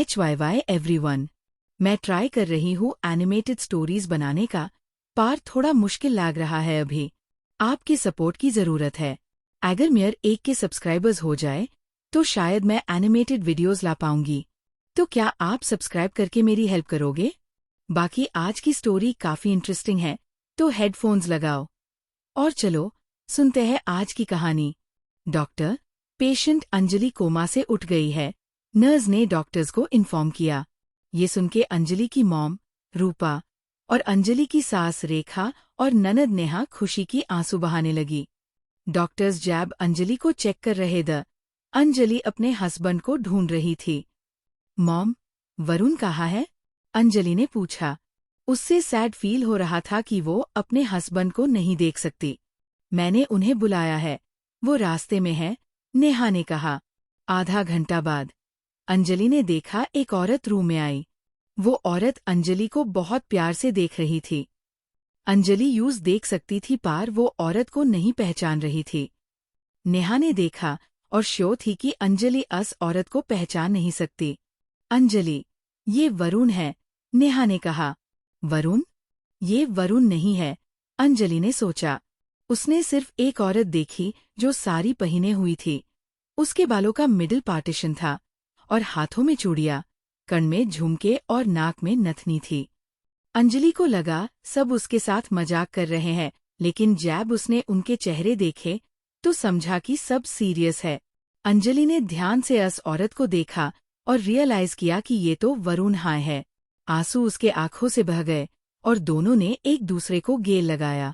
HYY everyone, मैं try कर रही हूँ एनिमेटेड स्टोरीज बनाने का, पर थोड़ा मुश्किल लग रहा है अभी। आपकी सपोर्ट की ज़रूरत है। अगर मेरे 1 के सब्सक्राइबर्स हो जाए तो शायद मैं एनिमेटेड वीडियोस ला पाऊंगी। तो क्या आप सब्सक्राइब करके मेरी हेल्प करोगे? बाकी आज की स्टोरी काफ़ी इंटरेस्टिंग है, तो हेडफोन्स लगाओ और चलो सुनते हैं आज की कहानी। डॉक्टर, पेशेंट अंजलि कोमा से उठ गई है, नर्स ने डॉक्टर्स को इन्फॉर्म किया। ये सुनके अंजलि की मॉम रूपा और अंजलि की सास रेखा और ननद नेहा खुशी की आंसू बहाने लगी। डॉक्टर्स जैब अंजलि को चेक कर रहे थे। अंजलि अपने हस्बैंड को ढूंढ रही थी। मॉम, वरुण कहाँ है? अंजलि ने पूछा। उससे सैड फील हो रहा था कि वो अपने हस्बैंड को नहीं देख सकती। मैंने उन्हें बुलाया है, वो रास्ते में है, नेहा ने कहा। आधा घंटा बाद अंजलि ने देखा एक औरत रूम में आई। वो औरत अंजलि को बहुत प्यार से देख रही थी। अंजलि यूज देख सकती थी पर वो औरत को नहीं पहचान रही थी। नेहा ने देखा और श्योर थी कि अंजलि उस औरत को पहचान नहीं सकती। अंजलि, ये वरुण है, नेहा ने कहा। वरुण? ये वरुण नहीं है, अंजलि ने सोचा। उसने सिर्फ एक औरत देखी जो साड़ी पहने हुई थी। उसके बालों का मिडिल पार्टीशन था और हाथों में चूड़ियां, कण में झुमके और नाक में नथनी थी। अंजलि को लगा सब उसके साथ मजाक कर रहे हैं, लेकिन जब उसने उनके चेहरे देखे तो समझा कि सब सीरियस है। अंजलि ने ध्यान से उस औरत को देखा और रियलाइज किया कि ये तो वरुण हाय है। आंसू उसके आंखों से बह गए और दोनों ने एक दूसरे को गेल लगाया।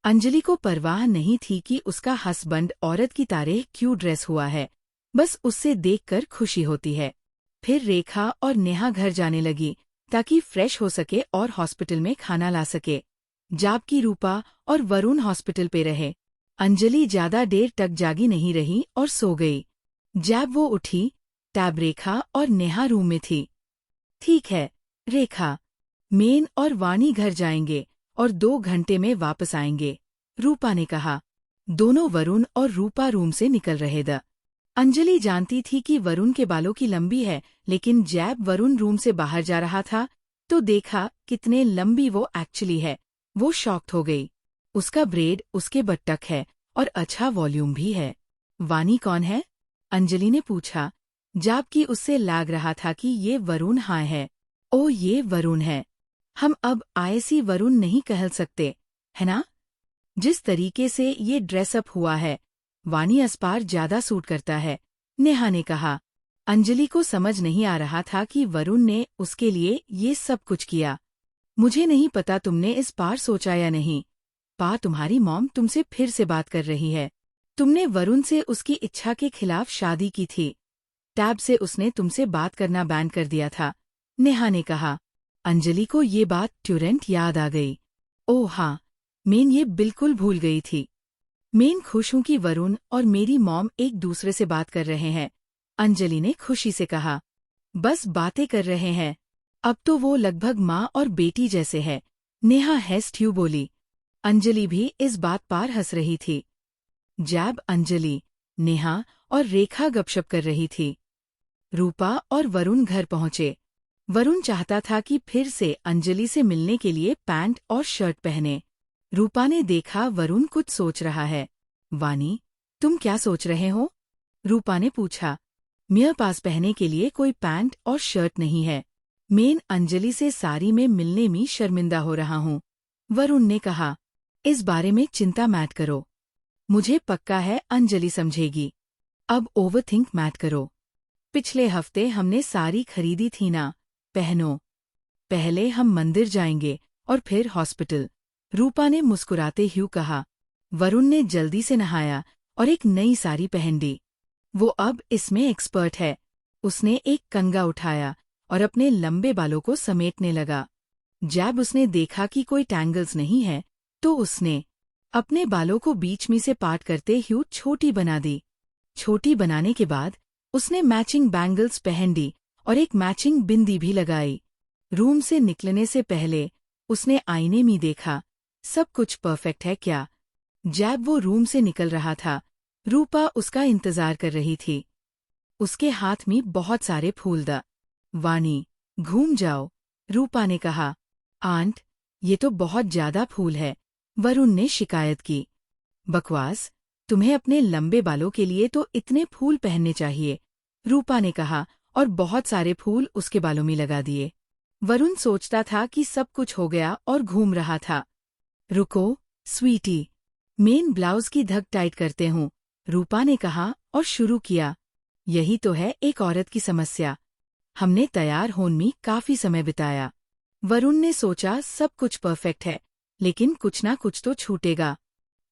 अंजलि को परवाह नहीं थी कि उसका हस्बैंड औरत की तरह क्यों ड्रेस हुआ है, बस उससे देखकर खुशी होती है। फिर रेखा और नेहा घर जाने लगी ताकि फ्रेश हो सके और हॉस्पिटल में खाना ला सके, जबकि रूपा और वरुण हॉस्पिटल पे रहे। अंजलि ज्यादा देर तक जागी नहीं रही और सो गई। जब वो उठी तब रेखा और नेहा रूम में थी। ठीक है रेखा, मेन और वाणी घर जाएंगे और 2 घंटे में वापस आएंगे, रूपा ने कहा। दोनों वरुण और रूपा रूम से निकल रहे थे। अंजलि जानती थी कि वरुण के बालों की लंबी है, लेकिन जब वरुण रूम से बाहर जा रहा था तो देखा कितने लंबी वो एक्चुअली है। वो शॉक्ड हो गई। उसका ब्रेड उसके बट्टक है और अच्छा वॉल्यूम भी है। वाणी कौन है? अंजलि ने पूछा, जबकि उससे लग रहा था कि ये वरुण हाँ है। ओ, ये वरुण है। हम अब आईसी वरुण नहीं कह सकते, है ना? जिस तरीके से ये ड्रेसअप हुआ है, वाणी अस्पार ज्यादा सूट करता है, नेहा ने कहा। अंजलि को समझ नहीं आ रहा था कि वरुण ने उसके लिए ये सब कुछ किया। मुझे नहीं पता तुमने इस पार सोचा या नहीं, तुम्हारी मॉम तुमसे फिर से बात कर रही है। तुमने वरुण से उसकी इच्छा के खिलाफ शादी की थी, तब से उसने तुमसे बात करना बैन कर दिया था, नेहा ने कहा। अंजलि को ये बात तुरंत याद आ गई। ओह हाँ, मैं ये बिल्कुल भूल गई थी। मैं खुश हूँ कि वरुण और मेरी मॉम एक दूसरे से बात कर रहे हैं, अंजलि ने खुशी से कहा। बस बातें कर रहे हैं, अब तो वो लगभग माँ और बेटी जैसे है, नेहा हेस्ट्यू बोली। अंजलि भी इस बात पर हंस रही थी। जब अंजलि, नेहा और रेखा गपशप कर रही थी, रूपा और वरुण घर पहुंचे। वरुण चाहता था कि फिर से अंजलि से मिलने के लिए पैंट और शर्ट पहने। रूपा ने देखा वरुण कुछ सोच रहा है। वाणी, तुम क्या सोच रहे हो? रूपा ने पूछा। मेरे पास पहनने के लिए कोई पैंट और शर्ट नहीं है। मैं अंजलि से साड़ी में मिलने में शर्मिंदा हो रहा हूँ, वरुण ने कहा। इस बारे में चिंता मत करो, मुझे पक्का है अंजलि समझेगी। अब ओवरथिंक मत करो। पिछले हफ्ते हमने साड़ी खरीदी थी ना, पहनो। पहले हम मंदिर जाएंगे और फिर हॉस्पिटल, रूपा ने मुस्कुराते हुए कहा। वरुण ने जल्दी से नहाया और एक नई साड़ी पहन ली। वो अब इसमें एक्सपर्ट है। उसने एक कंगा उठाया और अपने लंबे बालों को समेटने लगा। जब उसने देखा कि कोई टैंगल्स नहीं है तो उसने अपने बालों को बीच में से पार्ट करते हुए छोटी बना दी। छोटी बनाने के बाद उसने मैचिंग बैंगल्स पहन ली और एक मैचिंग बिंदी भी लगाई। रूम से निकलने से पहले उसने आईने में देखा, सब कुछ परफेक्ट है क्या? जब वो रूम से निकल रहा था, रूपा उसका इंतजार कर रही थी। उसके हाथ में बहुत सारे फूल थे। वाणी, घूम जाओ। रूपा ने कहा। आंट, ये तो बहुत ज्यादा फूल है, वरुण ने शिकायत की। बकवास, तुम्हें अपने लंबे बालों के लिए तो इतने फूल पहनने चाहिए, रूपा ने कहा और बहुत सारे फूल उसके बालों में लगा दिए। वरुण सोचता था कि सब कुछ हो गया और घूम रहा था। रुको, स्वीटी, मेन ब्लाउज की धक टाइट करते हूँ, रूपा ने कहा और शुरू किया। यही तो है एक औरत की समस्या। हमने तैयार होने में काफी समय बिताया। वरुण ने सोचा सब कुछ परफेक्ट है, लेकिन कुछ ना कुछ तो छूटेगा।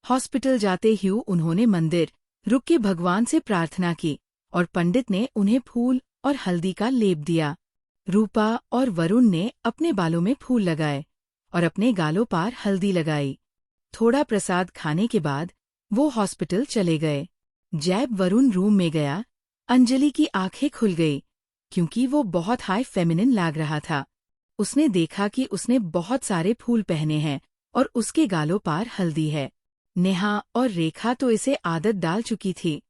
हॉस्पिटल जाते ही उन्होंने मंदिर रुक के भगवान से प्रार्थना की और पंडित ने उन्हें फूल और हल्दी का लेप दिया। रूपा और वरुण ने अपने बालों में फूल लगाए और अपने गालों पर हल्दी लगाई। थोड़ा प्रसाद खाने के बाद वो हॉस्पिटल चले गए। जैब वरुण रूम में गया, अंजलि की आंखें खुल गई, क्योंकि वो बहुत हाई फेमिनिन लग रहा था। उसने देखा कि उसने बहुत सारे फूल पहने हैं और उसके गालों पर हल्दी है। नेहा और रेखा तो इसे आदत डाल चुकी थी,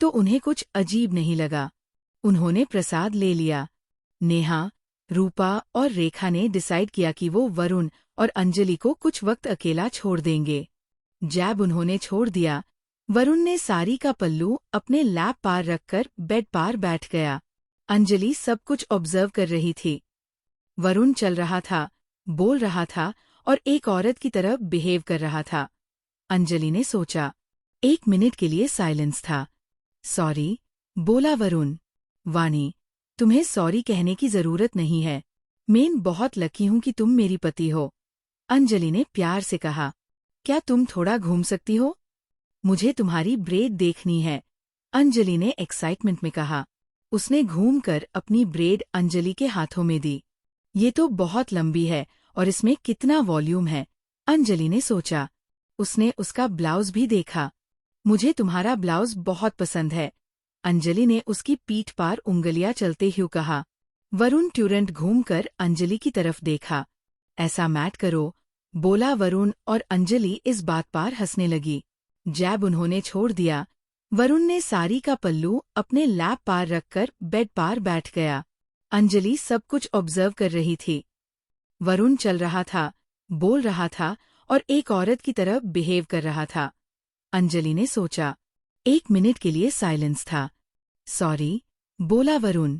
तो उन्हें कुछ अजीब नहीं लगा। उन्होंने प्रसाद ले लिया। नेहा, रूपा और रेखा ने डिसाइड किया कि वो वरुण और अंजलि को कुछ वक्त अकेला छोड़ देंगे। जैब उन्होंने छोड़ दिया। वरुण ने साड़ी का पल्लू अपने लैप पार रखकर बेड पार बैठ गया। अंजलि सब कुछ ऑब्जर्व कर रही थी। वरुण चल रहा था, बोल रहा था और एक औरत की तरह बिहेव कर रहा था। अंजलि ने सोचा। 1 मिनट के लिए साइलेंस था। सॉरी, बोला वरुण। वाणी, तुम्हें सॉरी कहने की जरूरत नहीं है। मैं बहुत लकी हूं कि तुम मेरी पति हो, अंजलि ने प्यार से कहा। क्या तुम थोड़ा घूम सकती हो? मुझे तुम्हारी ब्रेड देखनी है, अंजलि ने एक्साइटमेंट में कहा। उसने घूमकर अपनी ब्रेड अंजलि के हाथों में दी। ये तो बहुत लंबी है और इसमें कितना वॉल्यूम है, अंजलि ने सोचा। उसने उसका ब्लाउज भी देखा। मुझे तुम्हारा ब्लाउज बहुत पसंद है, अंजलि ने उसकी पीठ पर उंगलियां चलते हुए कहा। वरुण तुरंत घूमकर अंजलि की तरफ देखा। ऐसा मैट करो, बोला वरुण और अंजलि इस बात पर हंसने लगी। जैब उन्होंने छोड़ दिया। वरुण ने साड़ी का पल्लू अपने लैप पार रखकर बेड पार बैठ गया। अंजलि सब कुछ ऑब्जर्व कर रही थी। वरुण चल रहा था, बोल रहा था और एक औरत की तरह बिहेव कर रहा था। अंजलि ने सोचा। 1 मिनट के लिए साइलेंस था। सॉरी, बोला वरुण।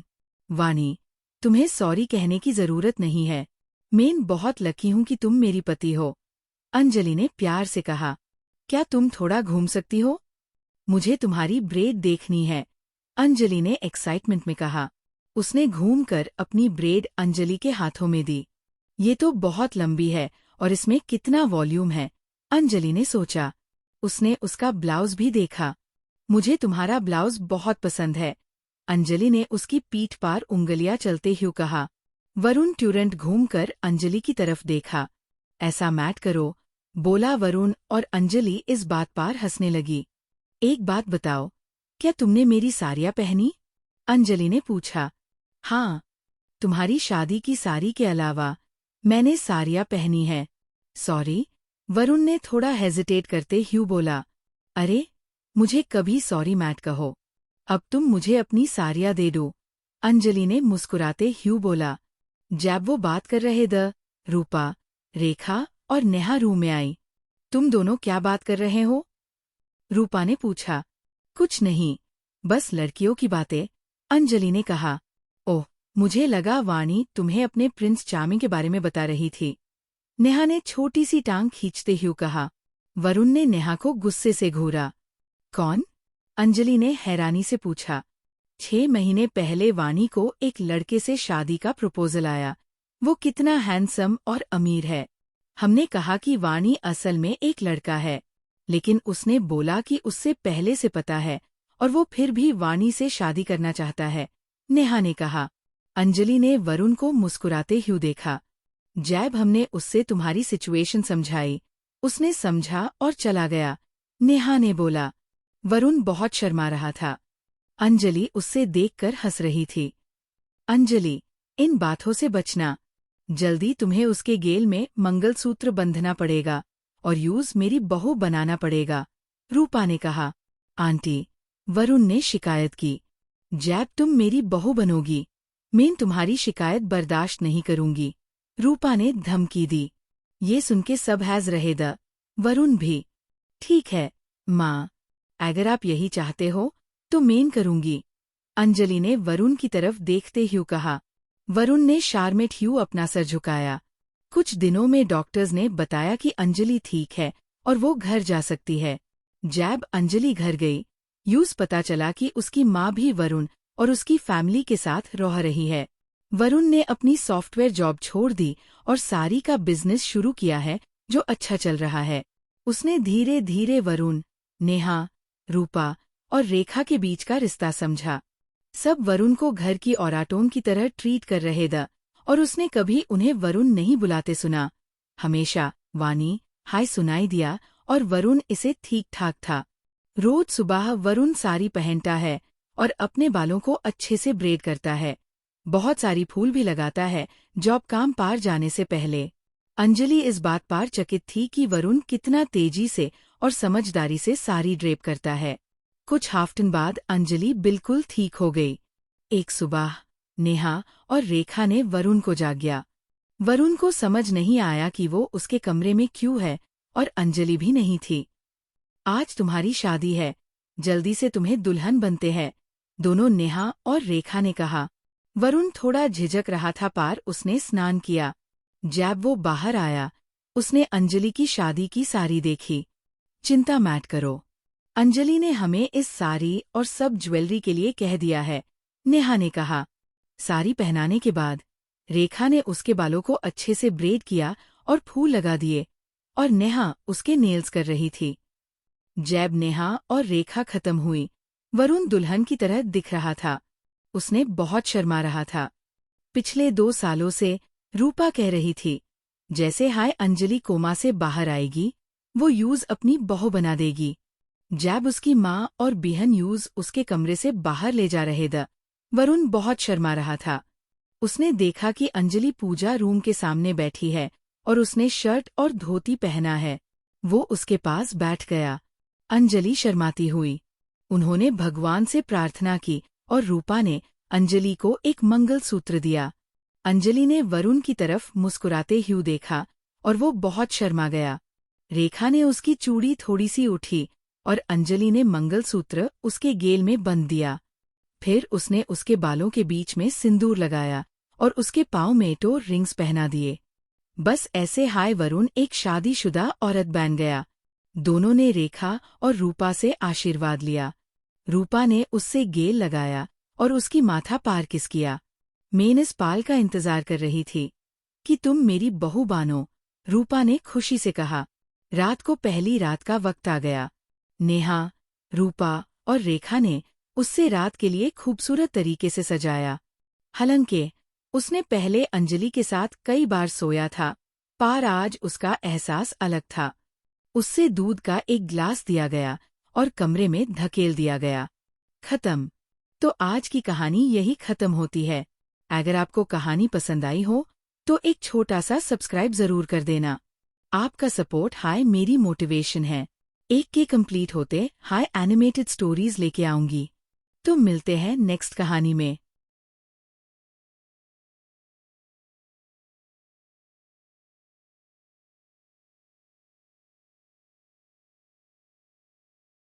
वाणी, तुम्हें सॉरी कहने की जरूरत नहीं है। मैं बहुत लकी हूं कि तुम मेरी पति हो, अंजलि ने प्यार से कहा। क्या तुम थोड़ा घूम सकती हो? मुझे तुम्हारी ब्रेड देखनी है, अंजलि ने एक्साइटमेंट में कहा। उसने घूमकर अपनी ब्रेड अंजलि के हाथों में दी। ये तो बहुत लंबी है और इसमें कितना वॉल्यूम है, अंजलि ने सोचा। उसने उसका ब्लाउज भी देखा। मुझे तुम्हारा ब्लाउज बहुत पसंद है, अंजलि ने उसकी पीठ पर उंगलियां चलते हुए कहा। वरुण तुरंत घूमकर अंजलि की तरफ देखा। ऐसा मैट करो, बोला वरुण और अंजलि इस बात पर हंसने लगी। एक बात बताओ, क्या तुमने मेरी साड़ियाँ पहनी? अंजलि ने पूछा। हाँ, तुम्हारी शादी की साड़ी के अलावा मैंने साड़ियाँ पहनी है। सॉरी, वरुण ने थोड़ा हेजिटेट करते हुए बोला। अरे, मुझे कभी सॉरी मैट कहो। अब तुम मुझे अपनी साड़ियाँ दे दो, अंजलि ने मुस्कुराते हुए बोला। जब वो बात कर रहे रूपा, रेखा और नेहा रूम में आई। तुम दोनों क्या बात कर रहे हो? रूपा ने पूछा। कुछ नहीं, बस लड़कियों की बातें, अंजलि ने कहा। ओह, मुझे लगा वाणी तुम्हें अपने प्रिंस चार्मिंग के बारे में बता रही थी, नेहा ने छोटी सी टांग खींचते हुए कहा। वरुण ने नेहा को गुस्से से घूरा। कौन? अंजलि ने हैरानी से पूछा। 6 महीने पहले वाणी को एक लड़के से शादी का प्रपोजल आया। वो कितना हैंडसम और अमीर है। हमने कहा कि वाणी असल में एक लड़का है, लेकिन उसने बोला कि उससे पहले से पता है और वो फिर भी वाणी से शादी करना चाहता है, नेहा ने कहा। अंजलि ने वरुण को मुस्कुराते हुए देखा। जैब हमने उससे तुम्हारी सिचुएशन समझाई, उसने समझा और चला गया, नेहा ने बोला। वरुण बहुत शर्मा रहा था। अंजलि उससे देखकर हंस रही थी। अंजलि, इन बातों से बचना। जल्दी तुम्हें उसके गेल में मंगलसूत्र बंधना पड़ेगा और यूज मेरी बहू बनाना पड़ेगा, रूपा ने कहा। आंटी, वरुण ने शिकायत की। जैब तुम मेरी बहू बनोगी, मैं तुम्हारी शिकायत बर्दाश्त नहीं करूंगी, रूपा ने धमकी दी। ये सुन के सब हैज रहे द वरुण भी। ठीक है माँ, अगर आप यही चाहते हो तो मैं करूंगी, अंजलि ने वरुण की तरफ देखते हुए कहा। वरुण ने शार्मेट ह्यू अपना सर झुकाया। कुछ दिनों में डॉक्टर्स ने बताया कि अंजलि ठीक है और वो घर जा सकती है। जब अंजलि घर गई, यूज पता चला कि उसकी माँ भी वरुण और उसकी फैमिली के साथ रह रही है। वरुण ने अपनी सॉफ्टवेयर जॉब छोड़ दी और सारी का बिजनेस शुरू किया है जो अच्छा चल रहा है। उसने धीरे धीरे वरुण, नेहा, रूपा और रेखा के बीच का रिश्ता समझा। सब वरुण को घर की औरतों की तरह ट्रीट कर रहे थे और उसने कभी उन्हें वरुण नहीं बुलाते सुना। हमेशा वानी हाय सुनाई दिया और वरुण इसे ठीक ठाक था। रोज सुबह वरुण साड़ी पहनता है और अपने बालों को अच्छे से ब्रेड करता है। बहुत सारी फूल भी लगाता है जॉब काम पार जाने से पहले। अंजलि इस बात पर चकित थी कि वरुण कितना तेजी से और समझदारी से साड़ी ड्रेप करता है। कुछ हफ्तों बाद अंजलि बिल्कुल ठीक हो गई। एक सुबह नेहा और रेखा ने वरुण को जागाया। वरुण को समझ नहीं आया कि वो उसके कमरे में क्यों है और अंजलि भी नहीं थी। आज तुम्हारी शादी है, जल्दी से तुम्हें दुल्हन बनते हैं, दोनों नेहा और रेखा ने कहा। वरुण थोड़ा झिझक रहा था पर उसने स्नान किया। जब वो बाहर आया, उसने अंजलि की शादी की साड़ी देखी। चिंता मत करो, अंजलि ने हमें इस साड़ी और सब ज्वेलरी के लिए कह दिया है, नेहा ने कहा। साड़ी पहनाने के बाद रेखा ने उसके बालों को अच्छे से ब्रेड किया और फूल लगा दिए और नेहा उसके नेल्स कर रही थी। जब नेहा और रेखा खत्म हुई, वरुण दुल्हन की तरह दिख रहा था। उसने बहुत शर्मा रहा था। पिछले 2 सालों से रूपा कह रही थी, जैसे हाय अंजलि कोमा से बाहर आएगी, वो यूज अपनी बहू बना देगी। जब उसकी माँ और बिहन यूज उसके कमरे से बाहर ले जा रहे थे, वरुण बहुत शर्मा रहा था। उसने देखा कि अंजलि पूजा रूम के सामने बैठी है और उसने शर्ट और धोती पहना है। वो उसके पास बैठ गया। अंजलि शर्माती हुई। उन्होंने भगवान से प्रार्थना की और रूपा ने अंजलि को एक मंगलसूत्र दिया। अंजलि ने वरुण की तरफ मुस्कुराते हुए देखा और वो बहुत शर्मा गया। रेखा ने उसकी चूड़ी थोड़ी सी उठी और अंजलि ने मंगलसूत्र उसके गेल में बंध दिया। फिर उसने उसके बालों के बीच में सिंदूर लगाया और उसके पाँव में तो रिंग्स पहना दिए। बस ऐसे हाय वरुण एक शादीशुदा औरत बन गया। दोनों ने रेखा और रूपा से आशीर्वाद लिया। रूपा ने उससे गेल लगाया और उसकी माथा पार किस किया। मैं इस पाल का इंतजार कर रही थी कि तुम मेरी बहू बानो, रूपा ने खुशी से कहा। रात को पहली रात का वक्त आ गया। नेहा, रूपा और रेखा ने उससे रात के लिए खूबसूरत तरीके से सजाया। हालांकि उसने पहले अंजलि के साथ कई बार सोया था, पर आज उसका एहसास अलग था। उससे दूध का एक गिलास दिया गया और कमरे में धकेल दिया गया। खत्म। तो आज की कहानी यही खत्म होती है। अगर आपको कहानी पसंद आई हो तो एक छोटा सा सब्सक्राइब जरूर कर देना। आपका सपोर्ट हाय मेरी मोटिवेशन है। एक के कंप्लीट होते हाय एनिमेटेड स्टोरीज लेके आऊंगी। तो मिलते हैं नेक्स्ट कहानी में।